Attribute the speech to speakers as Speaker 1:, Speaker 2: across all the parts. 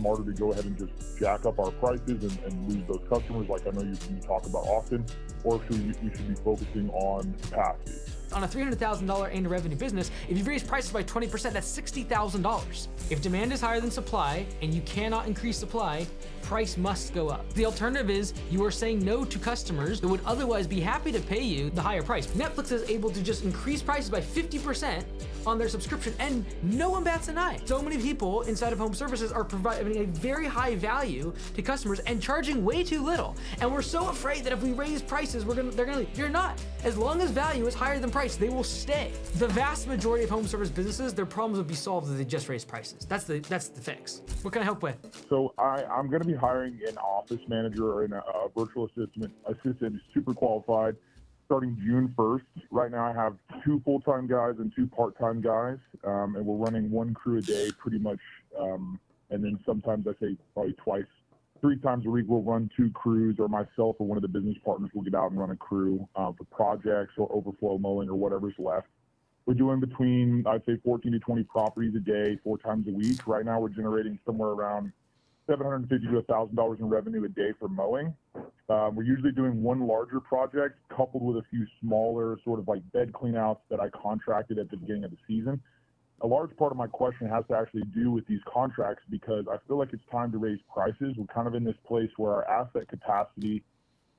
Speaker 1: smarter to go ahead and just jack up our prices and lose those customers like I know you talk about often, or should we should be focusing on capacity?
Speaker 2: On a $300,000 annual revenue business, if you raise prices by 20%, that's $60,000. If demand is higher than supply and you cannot increase supply, price must go up. The alternative is you are saying no to customers that would otherwise be happy to pay you the higher price. Netflix is able to just increase prices by 50% on their subscription and no one bats an eye. So many people inside of home services are providing a very high value to customers and charging way too little. And we're so afraid that if we raise prices, they're gonna leave. You're not. As long as value is higher than price, they will stay. The vast majority of home service businesses, their problems would be solved if they just raise prices. That's the fix. What can I help with?
Speaker 1: So I'm going to be hiring an office manager or a virtual assistant super qualified starting June 1st. Right now I have 2 full-time guys and 2 part-time guys, and we're running 1 crew a day pretty much, and then sometimes I say probably 3 times a week we'll run 2 crews, or myself or one of the business partners will get out and run a crew for projects or overflow mowing or whatever's left. We're doing between, I'd say, 14 to 20 properties a day, 4 times a week. Right now we're generating somewhere around $750 to $1,000 in revenue a day for mowing. We're usually doing 1 larger project coupled with a few smaller sort of like bed cleanouts that I contracted at the beginning of the season. A large part of my question has to actually do with these contracts because I feel like it's time to raise prices. We're kind of in this place where our asset capacity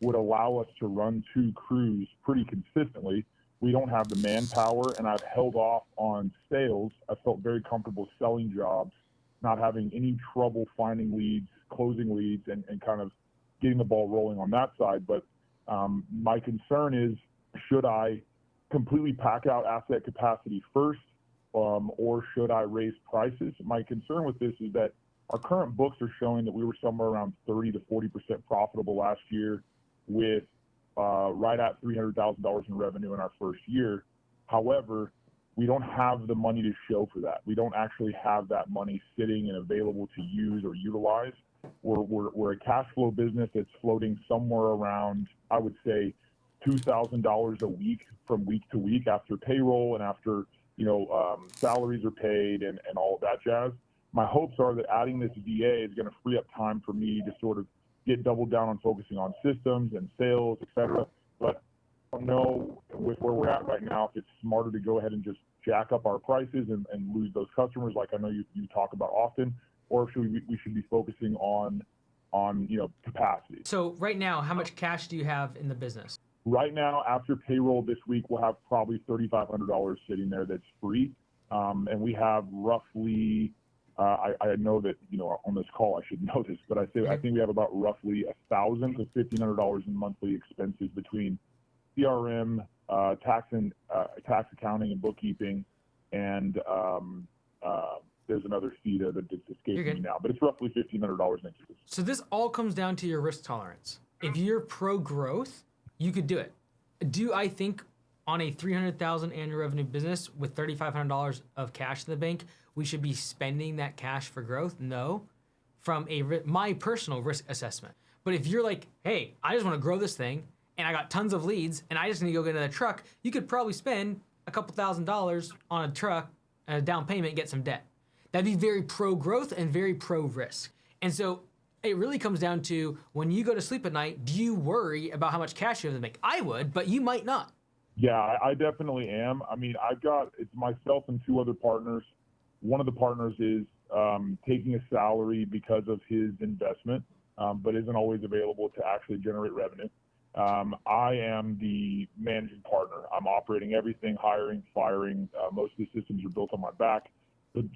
Speaker 1: would allow us to run 2 crews pretty consistently. We don't have the manpower, and I've held off on sales. I felt very comfortable selling jobs, not having any trouble finding leads, closing leads, and kind of getting the ball rolling on that side. But my concern is, should I completely pack out asset capacity first, or should I raise prices? My concern with this is that our current books are showing that we were somewhere around 30 to 40% profitable last year with right at $300,000 in revenue in our first year. However, we don't have the money to show for that. We don't actually have that money sitting and available to use or utilize. We're a cash flow business that's floating somewhere around, I would say, $2,000 a week from week to week after payroll and after salaries are paid and all of that jazz. My hopes are that adding this VA is going to free up time for me to sort of get doubled down on focusing on systems and sales, et cetera. But I don't know with where we're at right now if it's smarter to go ahead and just jack up our prices and lose those customers like I know you talk about often, or should we should be focusing on capacity.
Speaker 2: So right now, how much cash do you have in the business?
Speaker 1: Right now, after payroll this week, we'll have probably $3,500 sitting there that's free. And we have roughly, I know that, on this call, I should know this, but I think we have about roughly $1,000 to $1,500 in monthly expenses between CRM, tax accounting and bookkeeping, and there's another fee there that just escapes me now, but it's roughly $1,500 in expenses.
Speaker 2: So this all comes down to your risk tolerance. If you're pro growth, you could do it. Do I think on a $300,000 annual revenue business with $3,500 of cash in the bank, we should be spending that cash for growth? No, from my personal risk assessment. But if you're like, hey, I just want to grow this thing and I got tons of leads and I just need to go get another truck, you could probably spend a couple $1,000s on a truck and a down payment and get some debt. That'd be very pro growth and very pro risk. And so it really comes down to when you go to sleep at night, do you worry about how much cash you have to make? I would, but you might not.
Speaker 1: Yeah, I definitely am. I mean, it's myself and 2 other partners. One of the partners is taking a salary because of his investment, but isn't always available to actually generate revenue. I am the managing partner. I'm operating everything, hiring, firing. Most of the systems are built on my back.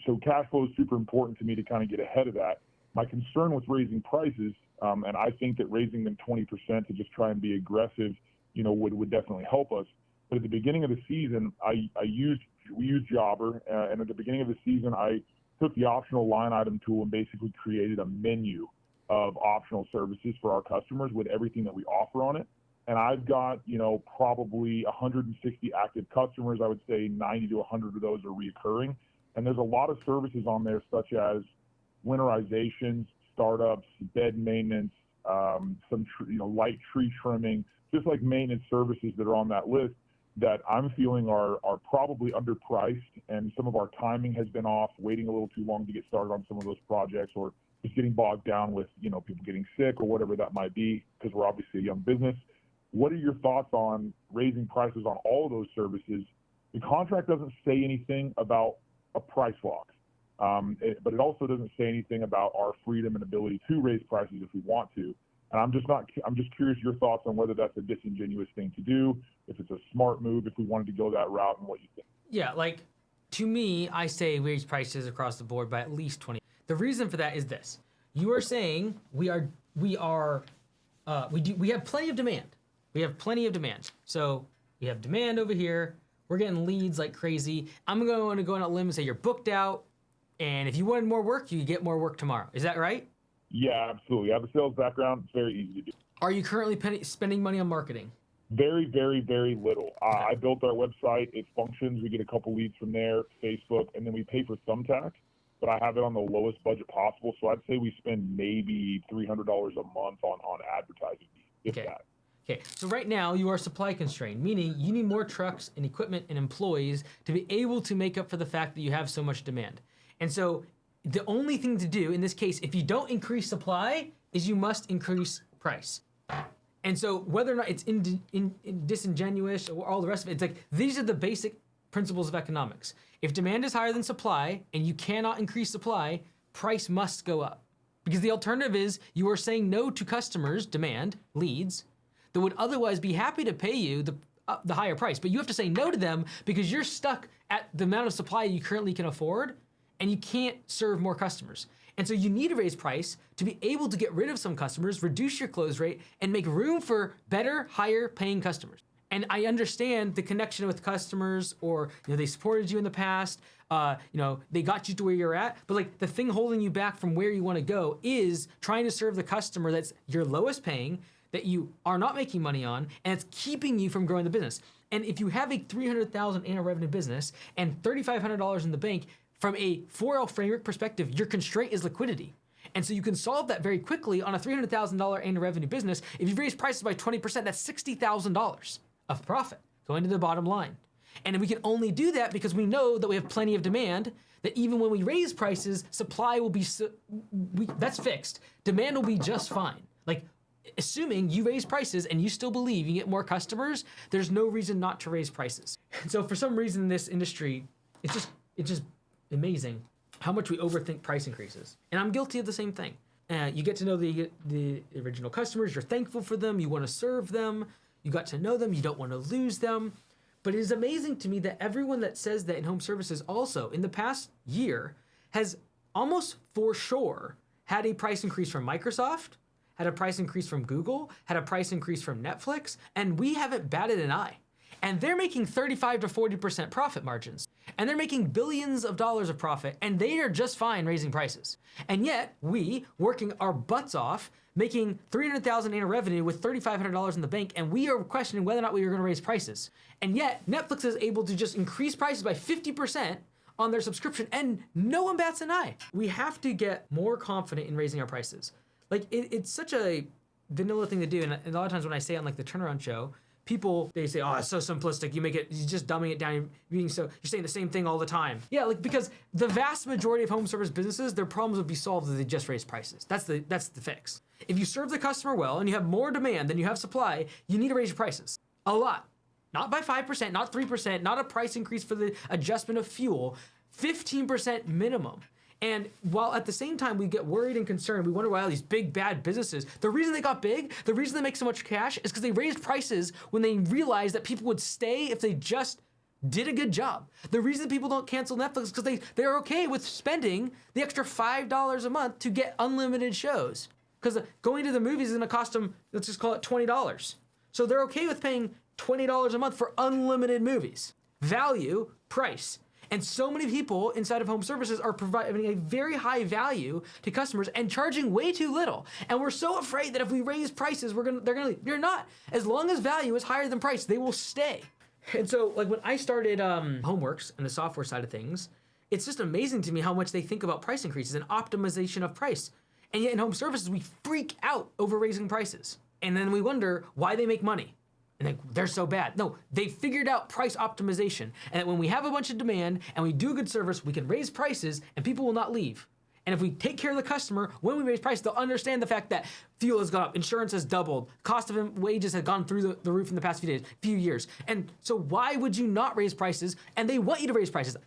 Speaker 1: So cash flow is super important to me to kind of get ahead of that. My concern with raising prices, and I think that raising them 20% to just try and be aggressive, would definitely help us. But at the beginning of the season, we used Jobber, and at the beginning of the season, I took the optional line item tool and basically created a menu of optional services for our customers with everything that we offer on it. And I've got, probably 160 active customers. I would say 90 to 100 of those are reoccurring. And there's a lot of services on there, such as winterizations, startups, bed maintenance, some light tree trimming, just like maintenance services that are on that list that I'm feeling are probably underpriced, and some of our timing has been off, waiting a little too long to get started on some of those projects, or just getting bogged down with, people getting sick or whatever that might be, because we're obviously a young business. What are your thoughts on raising prices on all of those services? The contract doesn't say anything about a price lock, but it also doesn't say anything about our freedom and ability to raise prices if we want to. And I'm just curious your thoughts on whether that's a disingenuous thing to do, if it's a smart move, if we wanted to go that route, and what you think.
Speaker 2: Yeah, to me, I say raise prices across the board by at least 20. The reason for that is this: you are saying we have plenty of demand. We have plenty of demand. So we have demand over here. We're getting leads like crazy. I'm going to go on a limb and say you're booked out, and if you wanted more work, you get more work tomorrow. Is that right?
Speaker 1: Yeah, absolutely. I have a sales background. It's very easy to do.
Speaker 2: Are you currently spending money on marketing?
Speaker 1: Very, very, very little. I built our website. It functions. We get a couple leads from there, Facebook, and then we pay for Thumbtack, but I have it on the lowest budget possible. So I'd say we spend maybe $300 a month on advertising, if that.
Speaker 2: Okay, so right now you are supply constrained, meaning you need more trucks and equipment and employees to be able to make up for the fact that you have so much demand. And so the only thing to do in this case, if you don't increase supply, is you must increase price. And so whether or not it's disingenuous or all the rest of it, it's like these are the basic principles of economics. If demand is higher than supply and you cannot increase supply, price must go up. Because the alternative is you are saying no to customers, demand, leads, that would otherwise be happy to pay you the higher price. But you have to say no to them because you're stuck at the amount of supply you currently can afford and you can't serve more customers. And so you need to raise price to be able to get rid of some customers, reduce your close rate, and make room for better, higher paying customers. And I understand the connection with customers, or they supported you in the past, they got you to where you're at. But like the thing holding you back from where you want to go is trying to serve the customer that's your lowest paying, that you are not making money on, and it's keeping you from growing the business. And if you have a $300,000 annual revenue business and $3,500 in the bank, from a 4L framework perspective, your constraint is liquidity. And so you can solve that very quickly on a $300,000 annual revenue business. If you raise prices by 20%, that's $60,000 of profit going to the bottom line. And we can only do that because we know that we have plenty of demand, that even when we raise prices, supply will be, that's fixed. Demand will be just fine. Like, assuming you raise prices and you still believe you get more customers, there's no reason not to raise prices. And so for some reason in this industry, it's just amazing how much we overthink price increases. And I'm guilty of the same thing. You get to know the original customers, you're thankful for them, you want to serve them, you got to know them, you don't want to lose them. But it is amazing to me that everyone that says that in home services also, in the past year, has almost for sure had a price increase from Microsoft, had a price increase from Google, had a price increase from Netflix, and we haven't batted an eye. And they're making 35 to 40% profit margins. And they're making billions of dollars of profit, and they are just fine raising prices. And yet, we, working our butts off, making $300,000 in revenue with $3,500 in the bank, and we are questioning whether or not we are going to raise prices. And yet, Netflix is able to just increase prices by 50% on their subscription, and no one bats an eye. We have to get more confident in raising our prices. Like, it's such a vanilla thing to do, and a lot of times when I say it on like the turnaround show, people, they say, oh, it's so simplistic. You're just dumbing it down. You're saying the same thing all the time. Yeah, because the vast majority of home service businesses, their problems would be solved if they just raise prices. That's the fix. If you serve the customer well and you have more demand than you have supply, you need to raise your prices. A lot. Not by 5%, not 3%, not a price increase for the adjustment of fuel, 15% minimum. And while at the same time we get worried and concerned, we wonder why all these big bad businesses, the reason they got big, the reason they make so much cash is because they raised prices when they realized that people would stay if they just did a good job. The reason people don't cancel Netflix is because they're okay with spending the extra $5 a month to get unlimited shows. Because going to the movies is going to cost them, let's just call it $20. So they're okay with paying $20 a month for unlimited movies. Value, price. And so many people inside of home services are providing a very high value to customers and charging way too little. And we're so afraid that if we raise prices, they're gonna leave. You're not. As long as value is higher than price, they will stay. And so like when I started Homeworks and the software side of things, it's just amazing to me how much they think about price increases and optimization of price. And yet in home services, we freak out over raising prices. And then we wonder why they make money. And they're so bad. No, they figured out price optimization. And that when we have a bunch of demand and we do a good service, we can raise prices and people will not leave. And if we take care of the customer, when we raise prices, they'll understand the fact that fuel has gone up, insurance has doubled, cost of wages have gone through the roof in the past few years. And so why would you not raise prices? And they want you to raise prices.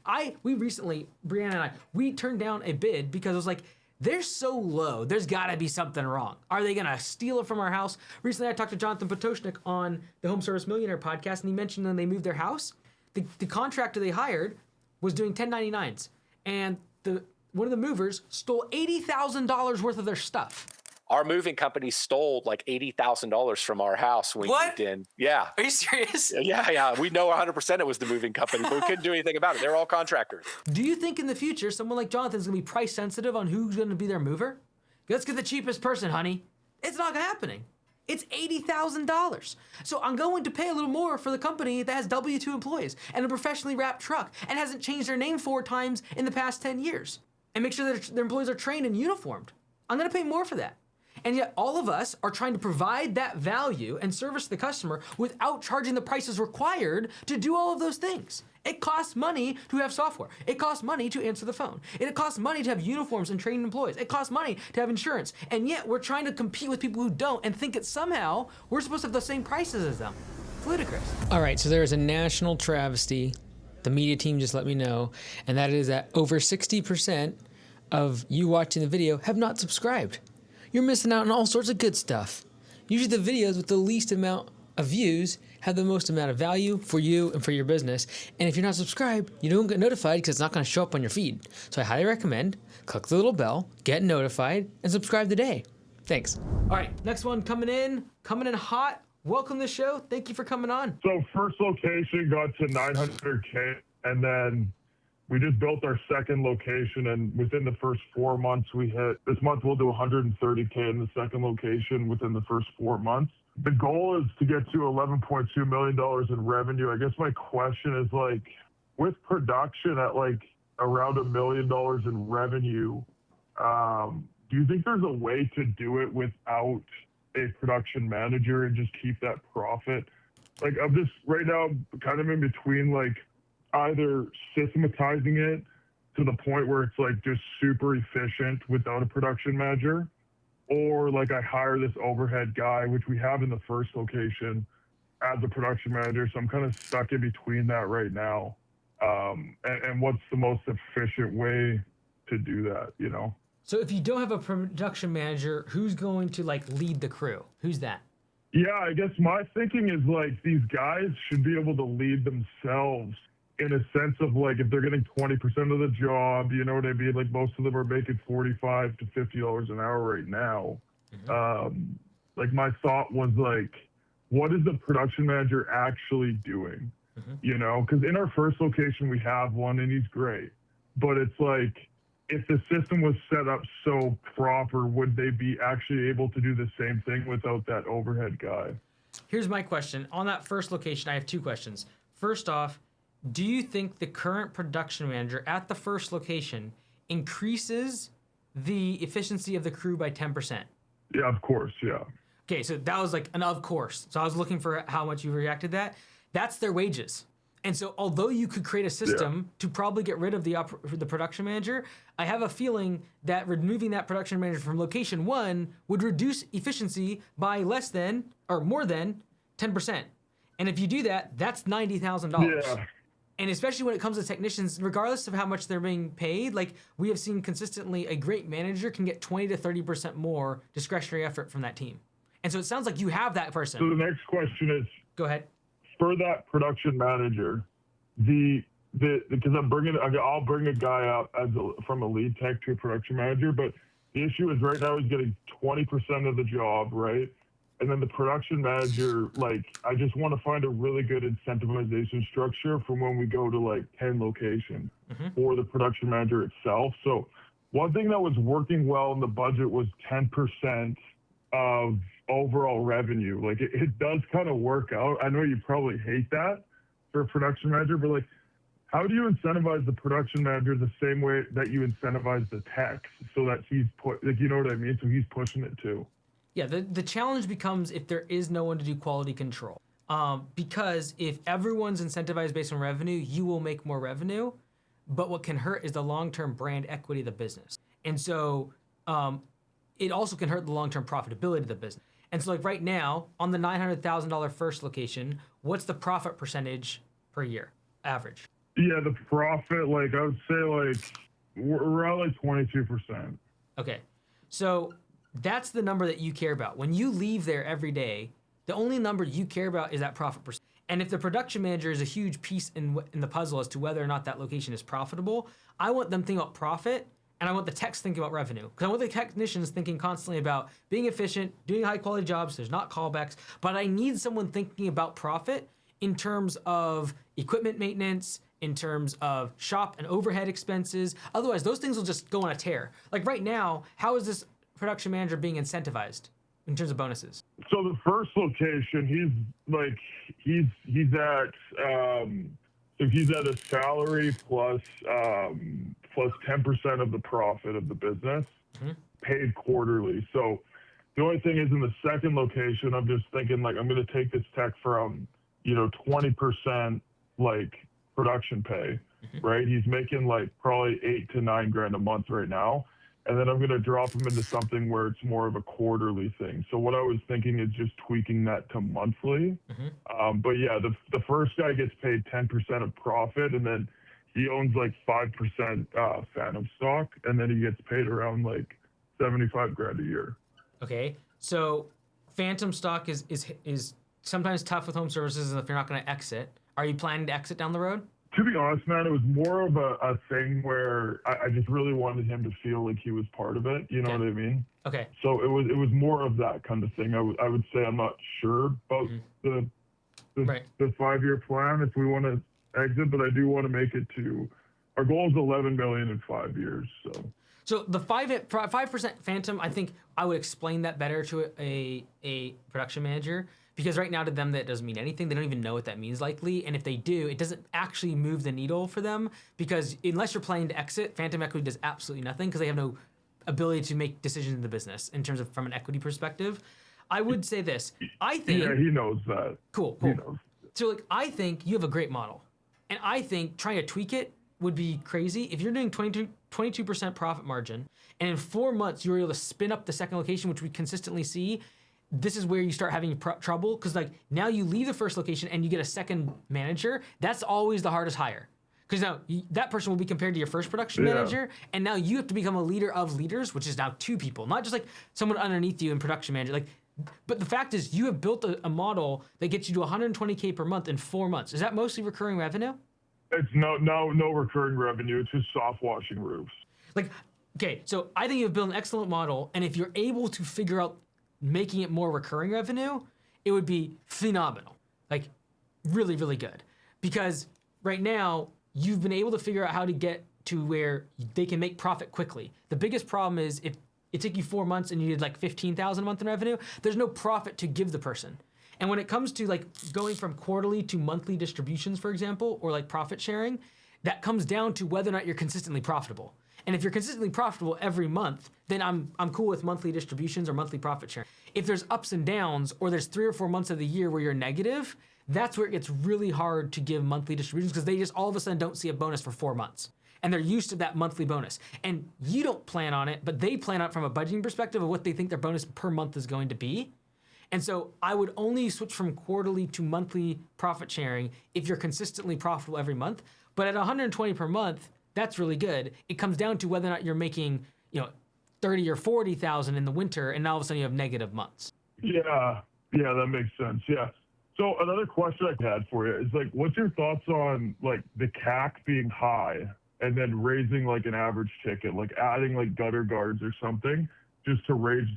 Speaker 2: We recently, Brianna and I, we turned down a bid because it was like, they're so low, there's gotta be something wrong. Are they gonna steal it from our house? Recently, I talked to Jonathan Potoshnik on the Home Service Millionaire podcast, and he mentioned when they moved their house, the contractor they hired was doing 1099s. And one of the movers stole $80,000 worth of their stuff.
Speaker 3: Our moving company stole like $80,000 from our house when we moved in. Yeah.
Speaker 2: Are you serious?
Speaker 3: Yeah. We know 100% it was the moving company, but we couldn't do anything about it. They're all contractors.
Speaker 2: Do you think in the future, someone like Jonathan's gonna be price sensitive on who's gonna be their mover? Let's get the cheapest person, honey. It's not happening. It's $80,000. So I'm going to pay a little more for the company that has W-2 employees and a professionally wrapped truck and hasn't changed their name 4 times in the past 10 years. And make sure that their employees are trained and uniformed. I'm gonna pay more for that. And yet all of us are trying to provide that value and service to the customer without charging the prices required to do all of those things. It costs money to have software. It costs money to answer the phone. It costs money to have uniforms and trained employees. It costs money to have insurance. And yet we're trying to compete with people who don't and think that somehow we're supposed to have the same prices as them. It's ludicrous. All right, so there is a national travesty. The media team just let me know, and that is that over 60% of you watching the video have not subscribed. You're missing out on all sorts of good stuff. Usually the videos with the least amount of views have the most amount of value for you and for your business. And if you're not subscribed, you don't get notified because it's not going to show up on your feed. So I highly recommend click the little bell, get notified, and subscribe today. Thanks. All right, next one coming in hot. Welcome to the show. Thank you for coming on.
Speaker 1: So first location got to 900K, and then we just built our second location, and within the first 4 months this month we'll do 130K in the second location within the first 4 months. The goal is to get to $11.2 million in revenue. I guess my question is, like, with production at like around $1 million in revenue, do you think there's a way to do it without a production manager and just keep that profit? Like, I'm just right now kind of in between, like, either systematizing it to the point where it's like just super efficient without a production manager, or like I hire this overhead guy, which we have in the first location, as a production manager. So I'm kind of stuck in between that right now. And what's the most efficient way to do that, you know?
Speaker 2: So if you don't have a production manager, who's going to like lead the crew? Who's that?
Speaker 1: Yeah, I guess my thinking is like these guys should be able to lead themselves, in a sense of like, if they're getting 20% of the job, you know what I mean? Like most of them are making $45 to $50 an hour right now. Mm-hmm. Like my thought was like, what is the production manager actually doing? Mm-hmm. You know, because in our first location, we have one and he's great, but it's like, if the system was set up so proper, would they be actually able to do the same thing without that overhead guy?
Speaker 2: Here's my question. On that first location, I have 2 questions. First off, do you think the current production manager at the first location increases the efficiency of the crew by 10%?
Speaker 1: Yeah, of course, yeah.
Speaker 2: Okay, so that was like an of course. So I was looking for how much you reacted to that. That's their wages. And so although you could create a system to probably get rid of the production manager, I have a feeling that removing that production manager from location 1 would reduce efficiency by less than or more than 10%. And if you do that, that's $90,000. Yeah. And especially when it comes to technicians, regardless of how much they're being paid, like we have seen consistently, a great manager can get 20 to 30% more discretionary effort from that team. And so it sounds like you have that person.
Speaker 1: So the next question is,
Speaker 2: go ahead.
Speaker 1: For that production manager, because I'll bring a guy out from a lead tech to a production manager, but the issue is right now he's getting 20% of the job, right? And then the production manager, like, I just want to find a really good incentivization structure from when we go to like 10 locations for the production manager itself. So one thing that was working well in the budget was 10% of overall revenue. Like it does kind of work out. I know you probably hate that for a production manager, but like, how do you incentivize the production manager the same way that you incentivize the tech so that he's you know what I mean? So he's pushing it too.
Speaker 2: Yeah, the challenge becomes if there is no one to do quality control. Because if everyone's incentivized based on revenue, you will make more revenue. But what can hurt is the long-term brand equity of the business. And so it also can hurt the long-term profitability of the business. And so like right now, on the $900,000 first location, what's the profit percentage per year, average?
Speaker 1: Yeah, the profit, like I would say like we're around like 22%.
Speaker 2: Okay, so that's the number that you care about. When you leave there every day, the only number you care about is that profit percent. And if the production manager is a huge piece in the puzzle as to whether or not that location is profitable, I want them thinking about profit, and I want the techs thinking about revenue. Because I want the technicians thinking constantly about being efficient, doing high quality jobs, there's not callbacks, but I need someone thinking about profit in terms of equipment maintenance, in terms of shop and overhead expenses. Otherwise, those things will just go on a tear. Like right now, how is this production manager being incentivized in terms of bonuses?
Speaker 1: So the first location, he's at a salary plus 10% of the profit of the business, paid quarterly. So the only thing is in the second location, I'm just thinking like I'm going to take this tech from 20% like production pay, right? He's making like probably $8,000 to $9,000 a month right now. And then I'm going to drop him into something where it's more of a quarterly thing. So what I was thinking is just tweaking that to monthly. But yeah, the first guy gets paid 10% of profit, and then he owns like 5% Phantom stock, and then he gets paid around like $75,000 a year.
Speaker 2: Okay, so Phantom stock is sometimes tough with home services if you're not going to exit. Are you planning to exit down the road?
Speaker 1: To be honest, man, it was more of a thing where I just really wanted him to feel like he was part of it. You know what I mean?
Speaker 2: Okay.
Speaker 1: So it was more of that kind of thing. I would say I'm not sure about the 5-year plan if we want to exit, but I do want to make it to. Our goal is 11 million in 5 years.
Speaker 2: So the 5% Phantom, I think I would explain that better to a production manager. Because right now to them that doesn't mean anything. They don't even know what that means likely. And if they do, it doesn't actually move the needle for them because unless you're planning to exit, Phantom equity does absolutely nothing because they have no ability to make decisions in the business in terms of from an equity perspective. I would say this. I think
Speaker 1: he knows that.
Speaker 2: Cool.
Speaker 1: He knows.
Speaker 2: So like I think you have a great model. And I think trying to tweak it would be crazy. If you're doing 22% profit margin and in 4 months you were able to spin up the second location, which we consistently see, this is where you start having trouble because like now you leave the first location and you get a second manager. That's always the hardest hire because now that person will be compared to your first production manager, and now you have to become a leader of leaders, which is now 2 people, not just like someone underneath you in production manager. Like, but the fact is you have built a model that gets you to 120K per month in 4 months. Is that mostly recurring revenue?
Speaker 1: It's no recurring revenue. It's just soft washing roofs.
Speaker 2: Like, okay, so I think you've built an excellent model, and if you're able to figure out making it more recurring revenue, it would be phenomenal. Like really, really good. Because right now, you've been able to figure out how to get to where they can make profit quickly. The biggest problem is if it took you 4 months and you did like 15,000 a month in revenue, there's no profit to give the person. And when it comes to like going from quarterly to monthly distributions, for example, or like profit sharing, that comes down to whether or not you're consistently profitable. And if you're consistently profitable every month, then I'm cool with monthly distributions or monthly profit sharing. If there's ups and downs or there's 3 or 4 months of the year where you're negative, that's where it gets really hard to give monthly distributions because they just all of a sudden don't see a bonus for 4 months. And they're used to that monthly bonus. And you don't plan on it, but they plan on it from a budgeting perspective of what they think their bonus per month is going to be. And so I would only switch from quarterly to monthly profit sharing if you're consistently profitable every month. But at 120 per month, that's really good. It comes down to whether or not you're making, 30 or 40,000 in the winter, and now all of a sudden you have negative months.
Speaker 1: Yeah, that makes sense. Yeah. So another question I had for you is like, what's your thoughts on like the CAC being high and then raising like an average ticket, like adding like gutter guards or something, just to raise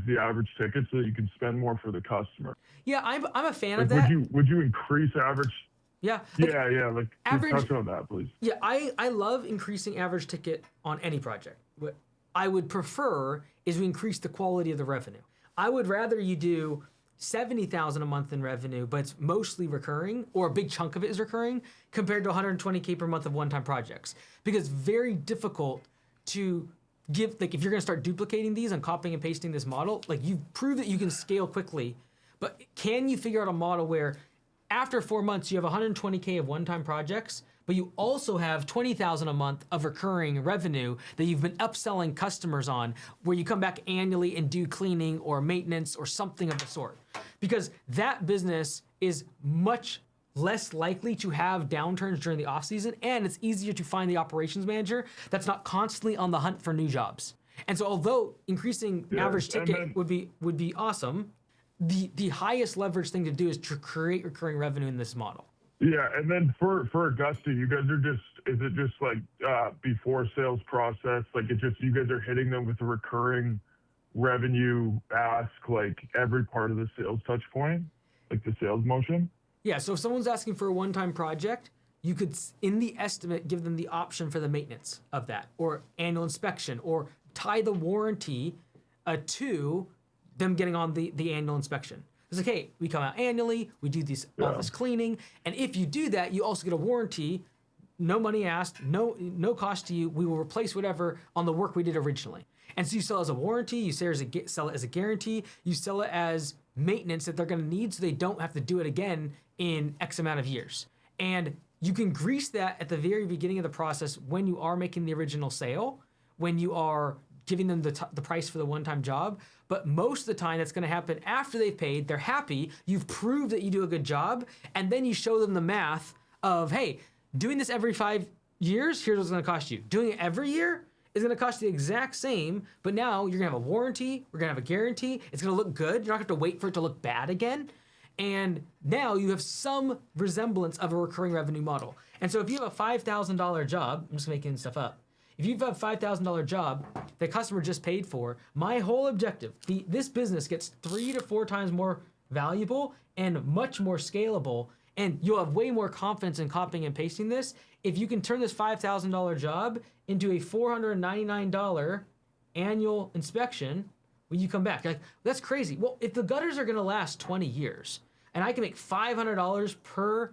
Speaker 1: the average ticket so that you can spend more for the customer?
Speaker 2: Yeah, I'm a fan
Speaker 1: like,
Speaker 2: of that.
Speaker 1: Would you increase average?
Speaker 2: Yeah.
Speaker 1: Like
Speaker 2: average,
Speaker 1: touch on that, please.
Speaker 2: Yeah, I love increasing average ticket on any project. What I would prefer is we increase the quality of the revenue. I would rather you do 70,000 a month in revenue, but it's mostly recurring, or a big chunk of it is recurring, compared to 120K per month of one-time projects. Because it's very difficult to give, like if you're gonna start duplicating these and copying and pasting this model, like you've proved that you can scale quickly, but can you figure out a model where after 4 months, you have 120K of one-time projects, but you also have 20,000 a month of recurring revenue that you've been upselling customers on, where you come back annually and do cleaning or maintenance or something of the sort. Because that business is much less likely to have downturns during the off season, and it's easier to find the operations manager that's not constantly on the hunt for new jobs. And so although increasing average ticket would be awesome, the highest leverage thing to do is to create recurring revenue in this model.
Speaker 1: Yeah, and then for Augusta, you guys are is it just like before sales process, like you guys are hitting them with a recurring revenue ask, like every part of the sales touch point, like the sales motion?
Speaker 2: Yeah, so if someone's asking for a one-time project, you could, in the estimate, give them the option for the maintenance of that, or annual inspection, or tie the warranty to them getting on the annual inspection. It's like, hey, we come out annually, we do this office cleaning, and if you do that, you also get a warranty, no money asked, no cost to you. We will replace whatever on the work we did originally. And so you sell it as a warranty, you sell it as a guarantee, you sell it as maintenance that they're going to need so they don't have to do it again in X amount of years. And you can grease that at the very beginning of the process when you are making the original sale, when you are giving them the price for the one-time job. But most of the time that's going to happen after they've paid, they're happy, you've proved that you do a good job, and then you show them the math of, hey, doing this every 5 years, here's what it's going to cost you. Doing it every year is going to cost you the exact same, but now you're going to have a warranty, we're going to have a guarantee, it's going to look good, you're not going to have to wait for it to look bad again, and now you have some resemblance of a recurring revenue model. And so if you have a $5,000 job, I'm just making stuff up, if you've got a $5,000 job the customer just paid for, my whole objective, this business gets 3 to 4 times more valuable and much more scalable, and you'll have way more confidence in copying and pasting this if you can turn this $5,000 job into a $499 annual inspection when you come back. You're like, that's crazy. Well, if the gutters are gonna last 20 years and I can make $500 per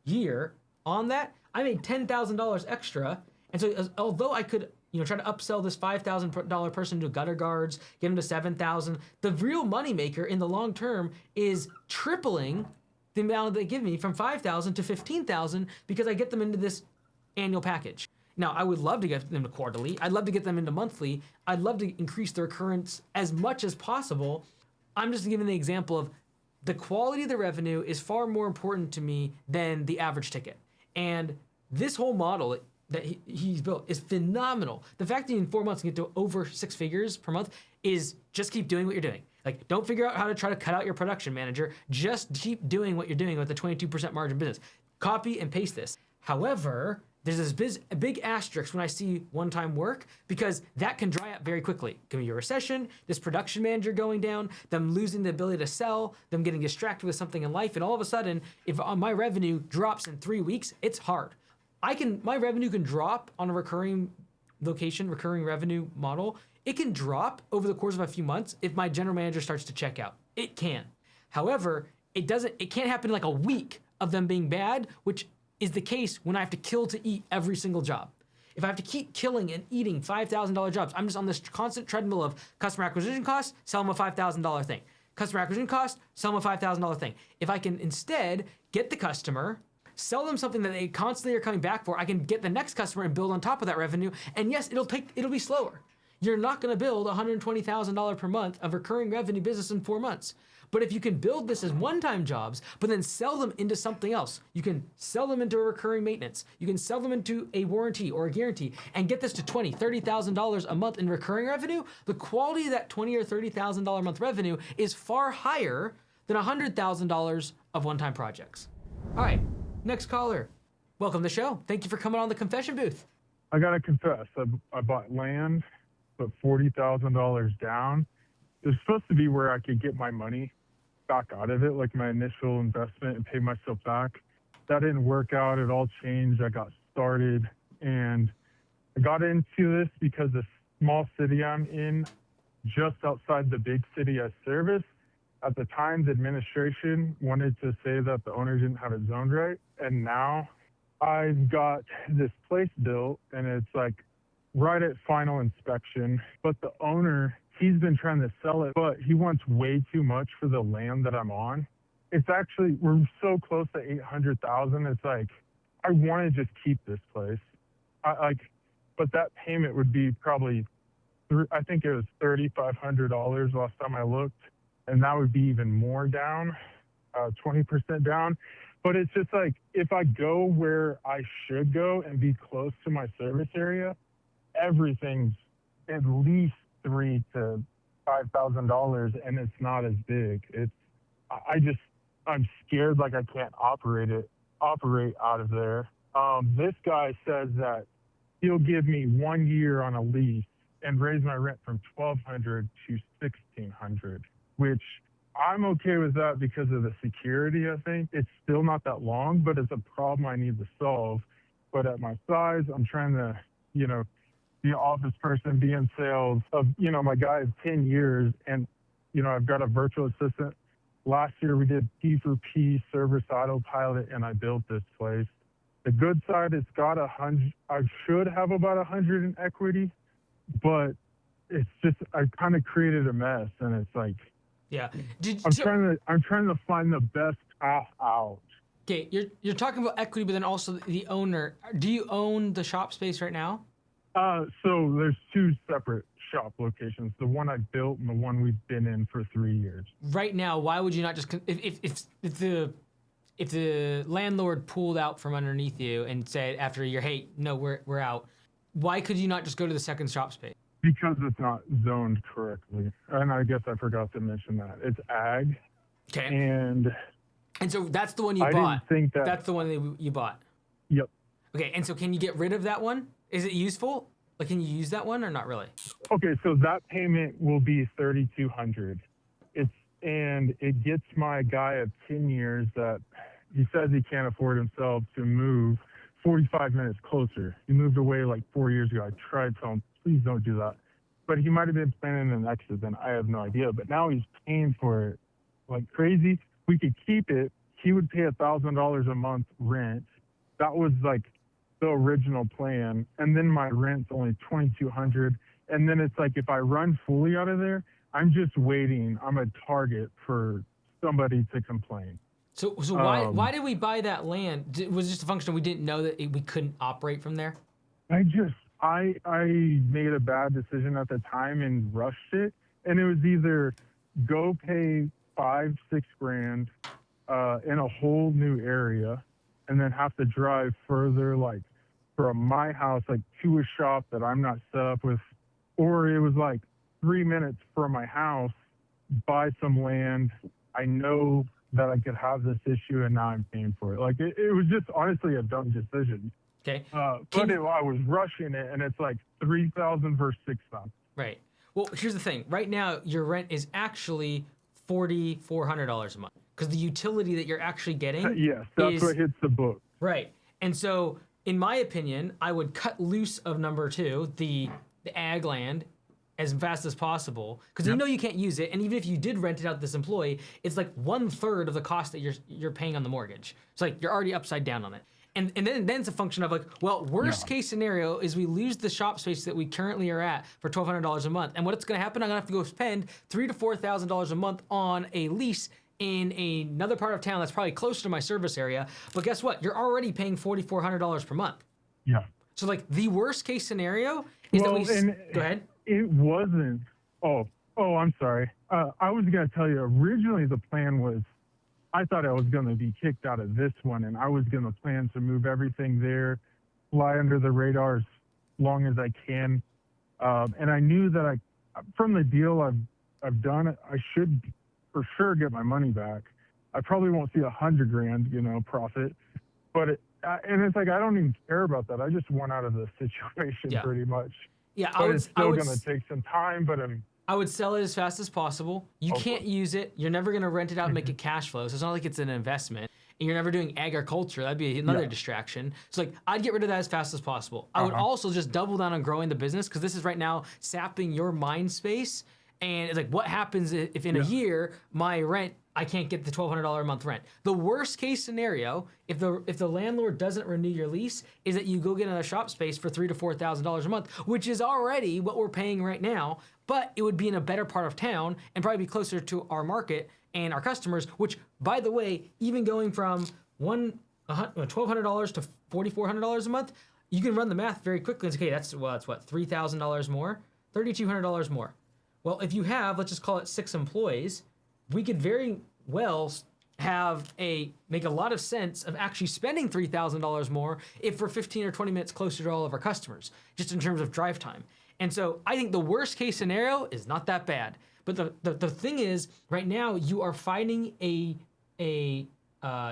Speaker 2: year on that, I made $10,000 extra. And so although I could try to upsell this $5,000 person to gutter guards, get them to $7,000, the real moneymaker in the long term is tripling the amount they give me from $5,000 to $15,000 because I get them into this annual package. Now, I would love to get them to quarterly. I'd love to get them into monthly. I'd love to increase their recurrence as much as possible. I'm just giving the example of the quality of the revenue is far more important to me than the average ticket. And this whole model that he's built is phenomenal. The fact that in 4 months you get to over 6 figures per month is just keep doing what you're doing. Like, don't figure out how to try to cut out your production manager. Just keep doing what you're doing with the 22% margin business. Copy and paste this. However, there's this big asterisk when I see one-time work because that can dry up very quickly. It can be a recession, this production manager going down, them losing the ability to sell, them getting distracted with something in life, and all of a sudden, if my revenue drops in 3 weeks, it's hard. My revenue can drop on a recurring revenue model. It can drop over the course of a few months if my general manager starts to check out. It can. However, it can't happen in like a week of them being bad, which is the case when I have to kill to eat every single job. If I have to keep killing and eating $5,000 jobs, I'm just on this constant treadmill of customer acquisition costs, sell them a $5,000 thing. Customer acquisition cost, sell them a $5,000 thing. If I can instead get the customer, sell them something that they constantly are coming back for, I can get the next customer and build on top of that revenue. And yes, it'll be slower. You're not going to build $120,000 per month of recurring revenue business in 4 months. But if you can build this as one-time jobs, but then sell them into something else, you can sell them into a recurring maintenance, you can sell them into a warranty or a guarantee, and get this to $20,000, $30,000 a month in recurring revenue, the quality of that $20,000 or $30,000 a month revenue is far higher than $100,000 of one-time projects. All right, next caller. Welcome to the show. Thank you for coming on the confession booth.
Speaker 1: I got to confess, I bought land, put $40,000 down. It was supposed to be where I could get my money back out of it, like my initial investment, and pay myself back. That didn't work out. It all changed. I got started, and I got into this because the small city I'm in, just outside the big city I service, at the time, the administration wanted to say that the owner didn't have it zoned right. And now I've got this place built, and it's like right at final inspection. But the owner, he's been trying to sell it, but he wants way too much for the land that I'm on. It's actually, we're so close to 800,000. It's like,
Speaker 4: I want to just keep this place. But that payment would be probably, I think it was $3,500 last time I looked, and that would be even more down, 20% down. But it's just like, if I go where I should go and be close to my service area, everything's at least $3,000 to $5,000, and it's not as big. I'm scared like I can't operate out of there. This guy says that he'll give me 1 year on a lease and raise my rent from $1,200 to $1,600, which I'm okay with that because of the security. I think it's still not that long, but it's a problem I need to solve. But at my size, I'm trying to, be an office person, be in sales. My guy is 10 years, and I've got a virtual assistant. Last year we did P4P service autopilot, and I built this place. The good side, it's got 100. I should have about 100 in equity, but it's just I kind of created a mess, and it's like,
Speaker 2: yeah.
Speaker 4: I'm trying to find the best path out.
Speaker 2: Okay, you're talking about equity, but then also the owner. Do you own the shop space right now?
Speaker 4: So there's two separate shop locations, the one I built and the one we've been in for 3 years.
Speaker 2: Right now, why would you not just, if the landlord pulled out from underneath you and said after a year, hey, no, we're out, why could you not just go to the second shop space?
Speaker 4: Because it's not zoned correctly. And I guess I forgot to mention that. It's ag.
Speaker 2: Okay.
Speaker 4: And
Speaker 2: so that's the one you bought.
Speaker 4: I didn't think that.
Speaker 2: That's the one that you bought.
Speaker 4: Yep.
Speaker 2: Okay, and so can you get rid of that one? Is it useful? Like, can you use that one or not really?
Speaker 4: Okay, so that payment will be $3,200. And it gets my guy of 10 years that he says he can't afford himself to move 45 minutes closer. He moved away like 4 years ago. I tried to tell him, please don't do that. But he might have been planning an exit, and I have no idea. But now he's paying for it like crazy. We could keep it. He would pay $1,000 a month rent. That was like the original plan. And then my rent's only $2,200. And then it's like, if I run fully out of there, I'm just waiting. I'm a target for somebody to complain.
Speaker 2: So why did we buy that land? Was it just a function of we didn't know that we couldn't operate from there?
Speaker 4: I made a bad decision at the time and rushed it. And it was either go pay $5-6 grand in a whole new area and then have to drive further, like from my house, like to a shop that I'm not set up with, or it was like 3 minutes from my house, buy some land. I know that I could have this issue, and now I'm paying for it. Like it was just honestly a dumb decision.
Speaker 2: Okay.
Speaker 4: I was rushing it, and it's like $3,000 versus $6,000.
Speaker 2: Right. Well, here's the thing. Right now, your rent is actually $4,400 a month because the utility that you're actually getting.
Speaker 4: Yes, that's what hits the book.
Speaker 2: Right. And so, in my opinion, I would cut loose of number 2, the ag land, as fast as possible, because you know you can't use it, and even if you did rent it out to this employee, it's like 1/3 of the cost that you're paying on the mortgage. It's like you're already upside down on it. And then it's a function of like, well, worst case scenario is we lose the shop space that we currently are at for $1,200 a month. And what's going to happen? I'm going to have to go spend $3,000 to $4,000 a month on a lease in another part of town that's probably closer to my service area. But guess what? You're already paying $4,400 per month.
Speaker 4: Yeah.
Speaker 2: So like the worst case scenario is that we go ahead.
Speaker 4: It wasn't. Oh, I'm sorry. I was going to tell you, originally the plan was, I thought I was going to be kicked out of this one, and I was going to plan to move everything there, fly under the radar as long as I can. And I knew that from the deal I've done, I should for sure get my money back. I probably won't see $100 grand, profit, but it's like, I don't even care about that. I just want out of the situation pretty much.
Speaker 2: Yeah,
Speaker 4: it's still going to take some time, but
Speaker 2: I would sell it as fast as possible. You can't use it. You're never going to rent it out and make it cash flow. So it's not like it's an investment. And you're never doing agriculture. That'd be another distraction. So like, I'd get rid of that as fast as possible. I would also just double down on growing the business, because this is right now sapping your mind space. And it's like, what happens if in a year my rent, I can't get the $1,200 a month rent? The worst case scenario, if the landlord doesn't renew your lease, is that you go get another shop space for $3,000 to $4,000 a month, which is already what we're paying right now. But it would be in a better part of town and probably be closer to our market and our customers. Which, by the way, even going from one $1,200 to $4,400 a month, you can run the math very quickly and say, okay, that's what, $3,000 more, $3,200 more. Well, if you have, let's just call it 6 employees, we could very well make a lot of sense of actually spending $3,000 more if we're 15 or 20 minutes closer to all of our customers, just in terms of drive time. And so I think the worst case scenario is not that bad. But the thing is, right now you are fighting a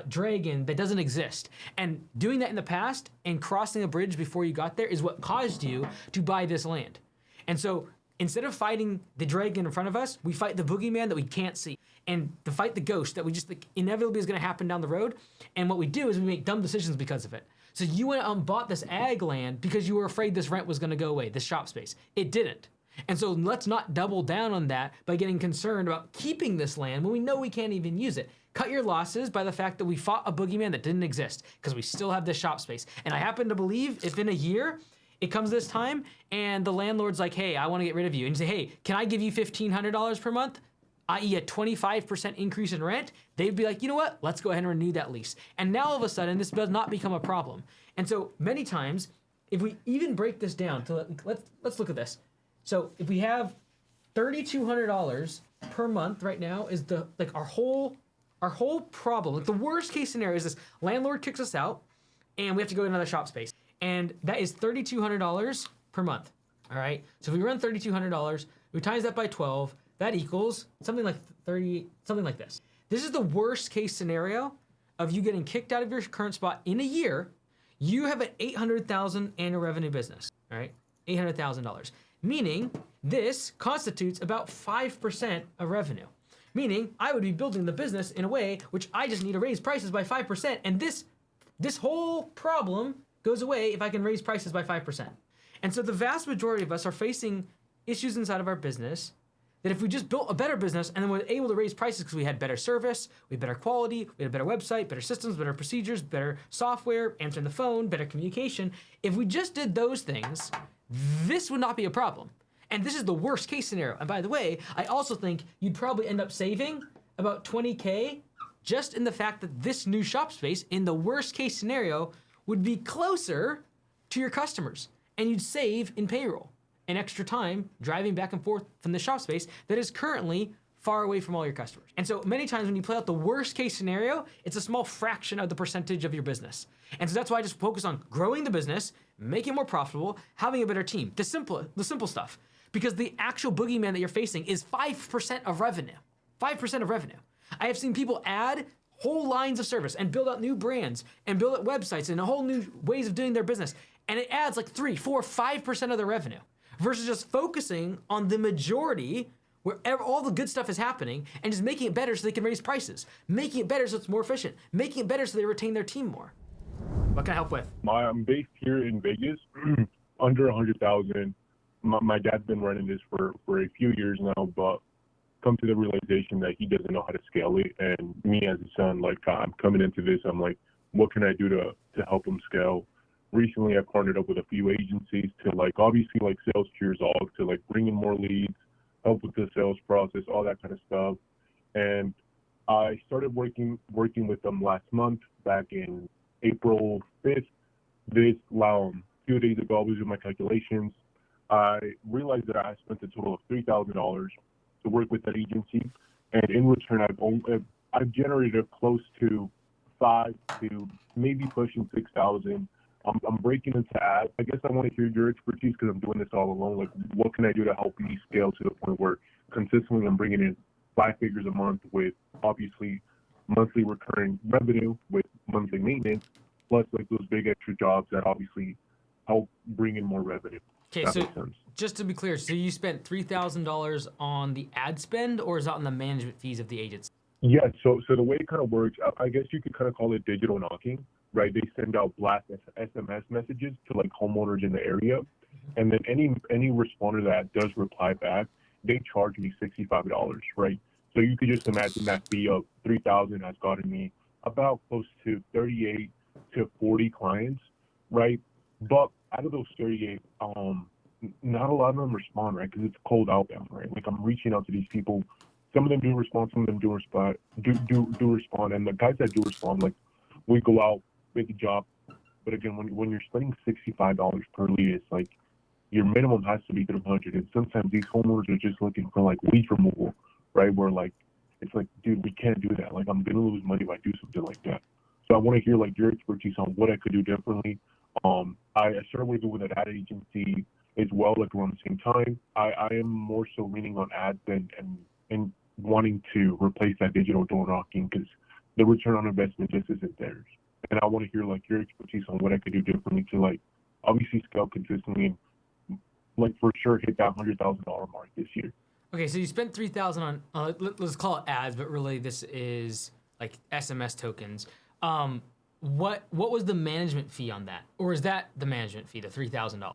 Speaker 2: dragon that doesn't exist. And doing that in the past and crossing a bridge before you got there is what caused you to buy this land. And so instead of fighting the dragon in front of us, we fight the boogeyman that we can't see. And to fight the ghost that we just inevitably is going to happen down the road. And what we do is we make dumb decisions because of it. So you went out and bought this ag land because you were afraid this rent was going to go away, this shop space. It didn't. And so let's not double down on that by getting concerned about keeping this land when we know we can't even use it. Cut your losses by the fact that we fought a boogeyman that didn't exist because we still have this shop space. And I happen to believe if in a year it comes this time and the landlord's like, hey, I want to get rid of you. And you say, hey, can I give you $1,500 per month? i.e. a 25% increase in rent, they'd be like, you know what? Let's go ahead and renew that lease. And now all of a sudden, this does not become a problem. And so many times, if we even break this down, let's look at this. So if we have $3,200 per month right now is our whole problem. Like the worst case scenario is this landlord kicks us out and we have to go to another shop space. And that is $3,200 per month. All right. So if we run $3,200, we times that by 12, that equals something like something like this. This is the worst case scenario of you getting kicked out of your current spot in a year. You have an $800,000 annual revenue business, all right? $800,000, meaning this constitutes about 5% of revenue. Meaning I would be building the business in a way which I just need to raise prices by 5%, and this whole problem goes away if I can raise prices by 5%. And so the vast majority of us are facing issues inside of our business that if we just built a better business and then we're able to raise prices because we had better service, we had better quality, we had a better website, better systems, better procedures, better software, answering the phone, better communication. If we just did those things, this would not be a problem. And this is the worst case scenario. And by the way, I also think you'd probably end up saving about $20K just in the fact that this new shop space, in the worst case scenario, would be closer to your customers. And you'd save in payroll and extra time driving back and forth from the shop space that is currently far away from all your customers. And so many times when you play out the worst case scenario, it's a small fraction of the percentage of your business. And so that's why I just focus on growing the business, making it more profitable, having a better team, the simple stuff. Because the actual boogeyman that you're facing is 5% of revenue. 5% of revenue. I have seen people add whole lines of service and build out new brands and build out websites and a whole new ways of doing their business. And it adds like 3, 4, 5% of their revenue versus just focusing on the majority where all the good stuff is happening and just making it better so they can raise prices, making it better so it's more efficient, making it better so they retain their team more. What can I help with?
Speaker 1: I'm based here in Vegas, under 100,000. My dad's been running this for a few years now, but come to the realization that he doesn't know how to scale it. And me as a son, like I'm coming into this, I'm like, what can I do to help him scale? Recently, I partnered up with a few agencies to obviously sales cheers off, to bring in more leads, help with the sales process, all that kind of stuff. And I started working with them last month, back in April 5th. A few days ago, I was doing my calculations. I realized that I spent a total of $3,000 to work with that agency, and in return, I've generated close to 5 to maybe pushing 6,000. I'm breaking into ads. I guess I want to hear your expertise because I'm doing this all alone. What can I do to help me scale to the point where consistently I'm bringing in 5 figures a month with obviously monthly recurring revenue with monthly maintenance, plus those big extra jobs that obviously help bring in more revenue.
Speaker 2: Okay, so just to be clear, so you spent $3,000 on the ad spend, or is that on the management fees of the agents?
Speaker 1: Yeah, so the way it kind of works, I guess you could kind of call it digital knocking, right? They send out blast SMS messages to homeowners in the area, and then any responder that does reply back, they charge me $65, right? So you could just imagine that fee of $3,000 has gotten me about close to 38 to 40 clients, right? But out of those 38, not a lot of them respond, right? Because it's cold outbound, right? I'm reaching out to these people. Some of them do respond, some of them do respond, and the guys that do respond, we go out
Speaker 5: make a job. But again, when you're spending $65 per lead, it's like your minimum has to be 300. And sometimes these homeowners are just looking for like weed removal, right? Where like it's like, dude, we can't do that. Like I'm gonna lose money if I do something like that. So I want to hear like your expertise on what I could do differently. I started working with an ad agency as well, like around the same time. I am more so leaning on ads and wanting to replace that digital door knocking because the return on investment just isn't theirs. And I want to hear like your expertise on what I could do differently to like obviously scale consistently and like for sure hit that $100,000 mark this year.
Speaker 2: Okay, so you spent $3,000 on let's call it ads, but really this is like SMS tokens. What was the management fee on that, or is that the management fee, the $3,000?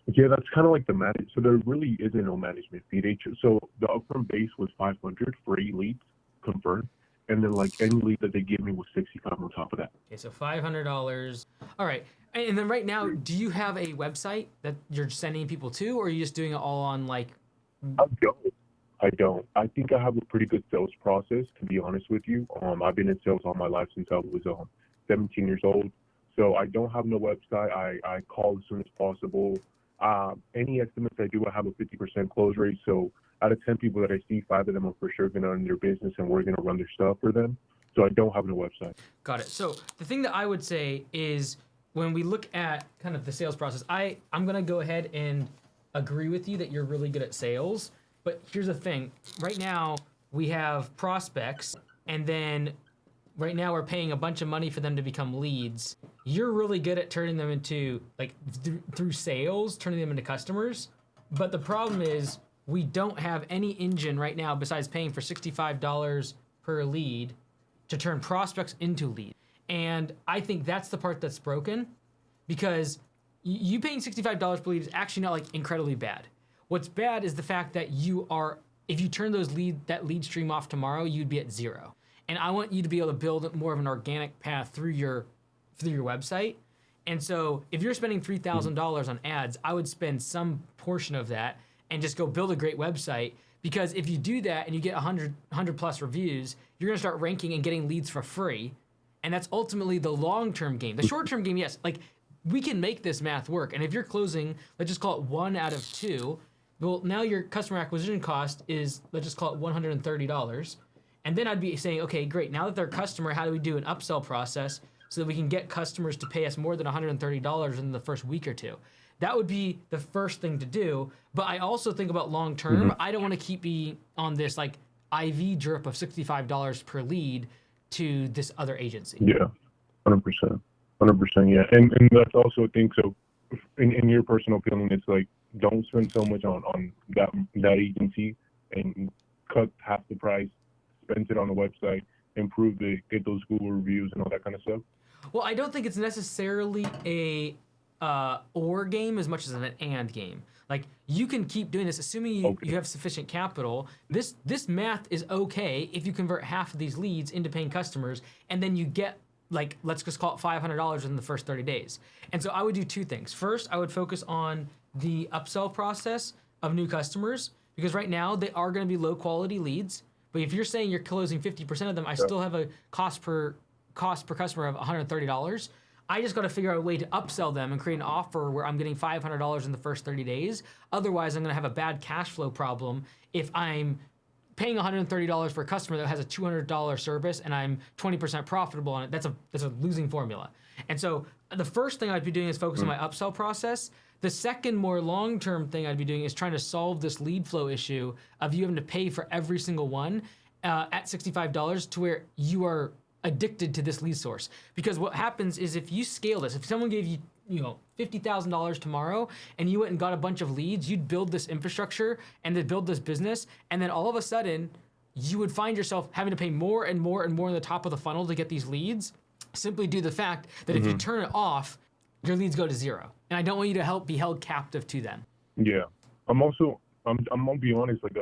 Speaker 5: Yeah, that's kind of like the manage. So there really isn't no management fee. So the upfront base was 500 for 8 leads confirmed, and then like any lead that they give me was 65 on top of that.
Speaker 2: Okay, so $500. All right, and then right now, do you have a website that you're sending people to, or are you just doing it all on like?
Speaker 5: I don't. I think I have a pretty good sales process, to be honest with you. I've been in sales all my life since I was 17 years old. So I don't have no website. I call as soon as possible. Any estimates I do, I have a 50% close rate. So out of 10 people that I see, 5 of them are for sure going to run their business and we're going to run their stuff for them. So I don't have no website.
Speaker 2: Got it. So the thing that I would say is when we look at kind of the sales process, I'm going to go ahead and agree with you that you're really good at sales. But here's the thing. Right now, we have prospects, and then right now we're paying a bunch of money for them to become leads. You're really good at turning them into, like, through sales, turning them into customers. But the problem is we don't have any engine right now besides paying for $65 per lead to turn prospects into leads. And I think that's the part that's broken, because you paying $65 per lead is actually not, like, incredibly bad. What's bad is the fact that if you turn that lead stream off tomorrow, you'd be at 0. And I want you to be able to build more of an organic path through your website. And so if you're spending $3,000 on ads, I would spend some portion of that and just go build a great website. Because if you do that and you get 100 plus reviews, you're gonna start ranking and getting leads for free. And that's ultimately the long-term game. The short-term game, yes, like we can make this math work. And if you're closing, let's just call it 1 out of 2, well, now your customer acquisition cost is, let's just call it $130. And then I'd be saying, okay, great. Now that they're a customer, how do we do an upsell process so that we can get customers to pay us more than $130 in the first week or 2? That would be the first thing to do. But I also think about long term. I don't want to keep being on this like IV drip of $65 per lead to this other agency.
Speaker 5: Yeah, 100%. 100%, yeah. And that's also a thing. So in your personal feeling, it's like, don't spend so much on that agency and cut half the price, spend it on the website, improve it, get those Google reviews and all that kind of stuff?
Speaker 2: Well, I don't think it's necessarily a or game as much as an and game. Like you can keep doing this, assuming you have sufficient capital. This math is okay if you convert half of these leads into paying customers, and then you get, like, let's just call it $500 in the first 30 days. And so I would do 2 things. First, I would focus on the upsell process of new customers, because right now they are going to be low quality leads. But if you're saying you're closing 50% of them, I still have a cost per customer of $130. I just got to figure out a way to upsell them and create an offer where I'm getting $500 in the first 30 days. Otherwise, I'm going to have a bad cash flow problem if I'm paying $130 for a customer that has a $200 service and I'm 20% profitable on it. That's a losing formula. And so the first thing I'd be doing is focus on my upsell process. The second, more long-term thing I'd be doing is trying to solve this lead flow issue of you having to pay for every single one at $65 to where you are addicted to this lead source. Because what happens is if you scale this, if someone gave you $50,000 tomorrow and you went and got a bunch of leads, you'd build this infrastructure and then build this business, and then all of a sudden you would find yourself having to pay more and more and more in the top of the funnel to get these leads, simply due to the fact that if you turn it off, your leads go to 0. And I don't want you to be held captive to them.
Speaker 5: Yeah. I'm gonna be honest, like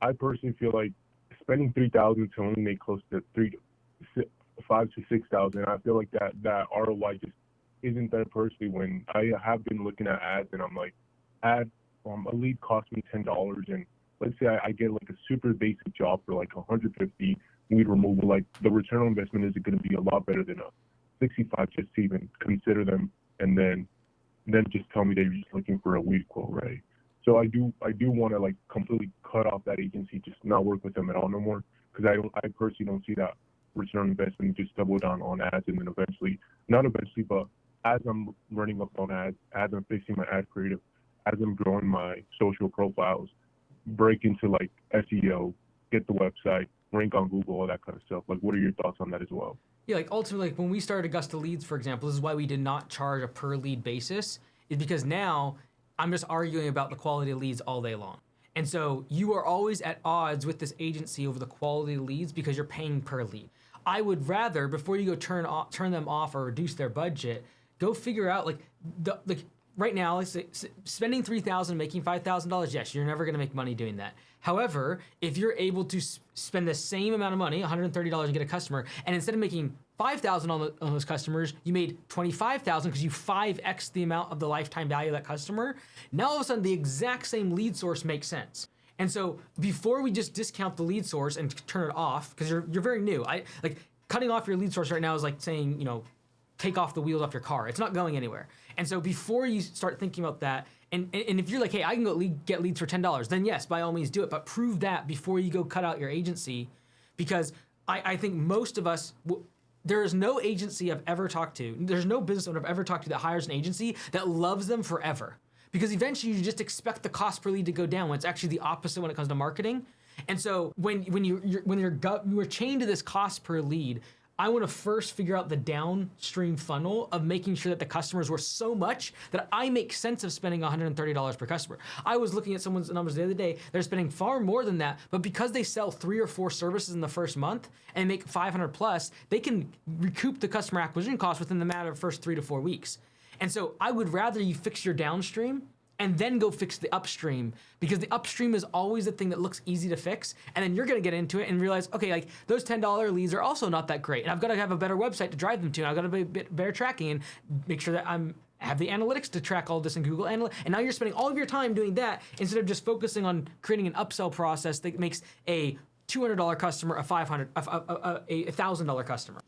Speaker 5: I personally feel like spending $3,000 to only make close to $5,000 to $6,000. I feel like that ROI just isn't there personally. When I have been looking at ads and I'm like, a lead costs me $10, and let's say I get like a super basic job for like $150 lead removal, like the return on investment is going to be a lot better than 65 just to even consider them, and then just tell me they're just looking for a lead quote, right? So I do want to like completely cut off that agency, just not work with them at all no more, because I personally don't see that return on investment. Just double down on ads, and then not eventually, but as I'm running up on ads, as I'm fixing my ad creative, as I'm growing my social profiles, break into like SEO, get the website, rank on Google, all that kind of stuff. Like, what are your thoughts on that as well?
Speaker 2: Yeah, like ultimately, like when we started Augusta Leads, for example, this is why we did not charge a per lead basis, is because now I'm just arguing about the quality of leads all day long. And so you are always at odds with this agency over the quality of leads because you're paying per lead. I would rather, before you go turn them off or reduce their budget, go figure out like right now, let's say spending $3,000, making $5,000. Yes, you're never going to make money doing that. However, if you're able to spend the same amount of money, $130, and get a customer, and instead of making $5,000 on those customers, you made $25,000 because you 5x the amount of the lifetime value of that customer. Now all of a sudden, the exact same lead source makes sense. And so before we just discount the lead source and turn it off, because you're very new, like cutting off your lead source right now is like saying, take off the wheels off your car. It's not going anywhere. And so before you start thinking about that, and if you're like, hey, I can go get leads for $10, then yes, by all means do it. But prove that before you go cut out your agency, because I think most of us, there is no agency I've ever talked to, there's no business owner I've ever talked to that hires an agency that loves them forever. Because eventually you just expect the cost per lead to go down when it's actually the opposite when it comes to marketing. And so when you're chained to this cost per lead, I want to first figure out the downstream funnel of making sure that the customers were so much that I make sense of spending $130 per customer. I was looking at someone's numbers the other day. They're spending far more than that, but because they sell 3 or 4 services in the first month and make 500 plus, they can recoup the customer acquisition cost within the matter of the first 3 to 4 weeks. And so I would rather you fix your downstream and then go fix the upstream, because the upstream is always the thing that looks easy to fix, and then you're gonna get into it and realize, okay, like those $10 leads are also not that great, and I've gotta have a better website to drive them to, and I've gotta be a bit better tracking and make sure that have the analytics to track all this in Google Analytics, and now you're spending all of your time doing that instead of just focusing on creating an upsell process that makes a $200 customer a $1,000 customer.